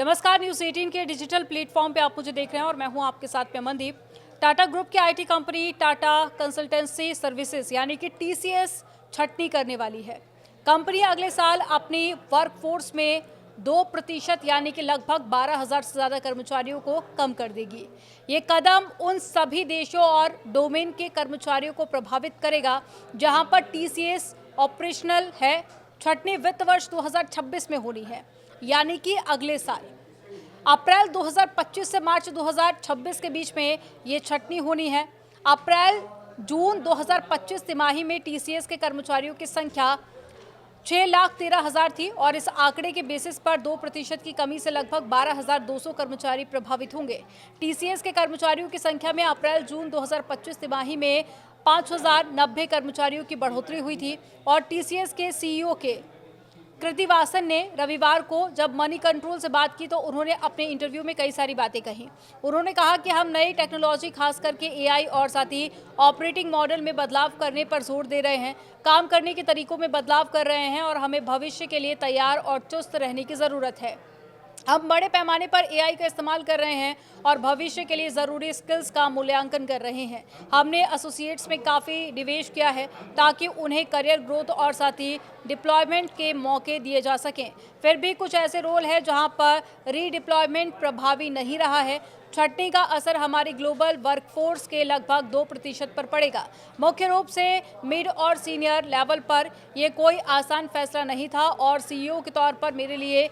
नमस्कार, न्यूज़ 18 के digital platform पे आप मुझे देख रहे हैं और मैं हूं आपके साथ में अमनदीप। टाटा ग्रुप की IT company Tata consultancy services यानी कि टीसीएस छटनी करने वाली है। कंपनी अगले साल अपनी वर्कफोर्स में 2% यानी कि लगभग 12,000 से ज़्यादा कर्मचारियों को कम कर देगी। ये कदम उन सभी देशों और डोमेन के कर्मचारियों को प्रभावित करेगा जहां पर टीसीएस ऑपरेशनल है। छटनी वित्त वर्ष 2026 में होनी है, यानी कि अगले साल अप्रैल 2025 से मार्च 2026 के बीच में ये छटनी होनी है। अप्रैल जून 2025 तिमाही में टीसीएस के कर्मचारियों की संख्या 6,13,000 थी और इस आंकड़े के बेसिस पर 2% की कमी से लगभग 12,200 कर्मचारी प्रभावित होंगे। टीसीएस के कर्मचारियों की संख्या में अप्रैल जून 2025 तिमाही में 5,090 कर्मचारियों की बढ़ोतरी हुई थी और टीसीएस के सीईओ के कृतिवासन ने रविवार को जब मनी कंट्रोल से बात की तो उन्होंने अपने इंटरव्यू में कई सारी बातें कही। उन्होंने कहा कि हम नई टेक्नोलॉजी खास करके एआई और साथ ही ऑपरेटिंग मॉडल में बदलाव करने पर जोर दे रहे हैं, काम करने के तरीकों में बदलाव कर रहे हैं और हमें भविष्य के लिए तैयार और चुस्त रहने की ज़रूरत है। हम बड़े पैमाने पर एआई का इस्तेमाल कर रहे हैं और भविष्य के लिए ज़रूरी स्किल्स का मूल्यांकन कर रहे हैं। हमने एसोसिएट्स में काफ़ी निवेश किया है ताकि उन्हें करियर ग्रोथ और साथ ही डिप्लॉयमेंट के मौके दिए जा सकें। फिर भी कुछ ऐसे रोल है जहां पर रीडिप्लॉयमेंट प्रभावी नहीं रहा है। छटनी का असर हमारी ग्लोबल वर्कफोर्स के लगभग 2% पर पड़ेगा। मुख्य रूप से मिड और सीनियर लेवल पर यह कोई आसान फैसला नहीं था और सीईओ के तौर पर मेरे लिए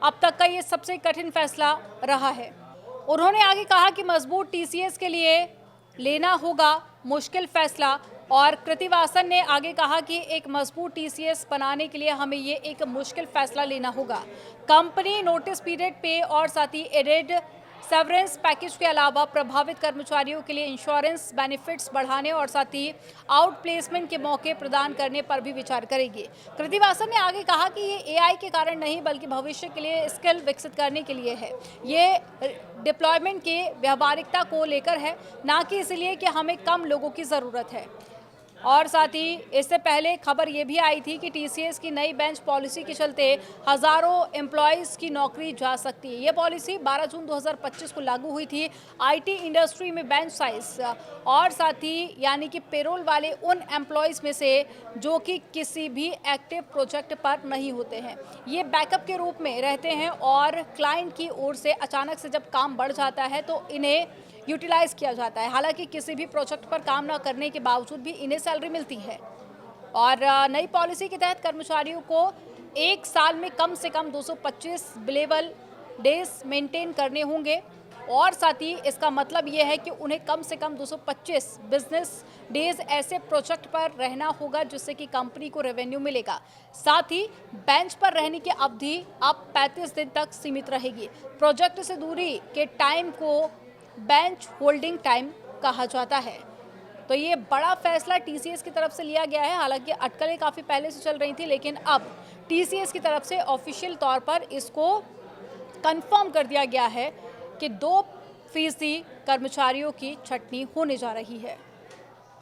अब तक का ये सबसे कठिन फैसला रहा है। उन्होंने आगे कहा कि मजबूत टीसीएस के लिए लेना होगा मुश्किल फैसला और कृतिवासन ने आगे कहा कि एक मजबूत टीसीएस बनाने के लिए हमें ये एक मुश्किल फैसला लेना होगा। कंपनी नोटिस पीरियड पे और साथ ही एडेड सेवरेंस पैकेज के अलावा प्रभावित कर्मचारियों के लिए इंश्योरेंस बेनिफिट्स बढ़ाने और साथ ही आउट प्लेसमेंट के मौके प्रदान करने पर भी विचार करेगी। कृतिवासन ने आगे कहा कि ये एआई के कारण नहीं बल्कि भविष्य के लिए स्किल विकसित करने के लिए है। ये डिप्लॉयमेंट के व्यावहारिकता को लेकर है, ना कि इसलिए कि हमें कम लोगों की ज़रूरत है। और साथ ही इससे पहले खबर ये भी आई थी कि टीसीएस की नई बेंच पॉलिसी के चलते हज़ारों एम्प्लॉयज़ की नौकरी जा सकती है। ये पॉलिसी 12 जून 2025 को लागू हुई थी। आईटी इंडस्ट्री में बेंच साइज और साथ ही यानी कि पेरोल वाले उन एम्प्लॉयज़ में से जो कि किसी भी एक्टिव प्रोजेक्ट पर नहीं होते हैं, ये बैकअप के रूप में रहते हैं और क्लाइंट की ओर से अचानक से जब काम बढ़ जाता है तो इन्हें यूटिलाइज किया जाता है। हालांकि किसी भी प्रोजेक्ट पर काम न करने के बावजूद भी इन्हें सैलरी मिलती है। और नई पॉलिसी के तहत कर्मचारियों को एक साल में कम से कम 225 बिलेबल डेज मेंटेन करने होंगे और साथ ही इसका मतलब ये है कि उन्हें कम से कम 225 बिजनेस डेज ऐसे प्रोजेक्ट पर रहना होगा जिससे कि कंपनी को रेवेन्यू मिलेगा। साथ ही बेंच पर रहने की अवधि अब 35 दिन तक सीमित रहेगी। प्रोजेक्ट से दूरी के टाइम को बेंच होल्डिंग टाइम कहा जाता है। तो ये बड़ा फैसला टीसीएस की तरफ से लिया गया है। हालांकि अटकलें काफ़ी पहले से चल रही थी, लेकिन अब टीसीएस की तरफ से ऑफिशियल तौर पर इसको कंफर्म कर दिया गया है कि 2% कर्मचारियों की छटनी होने जा रही है।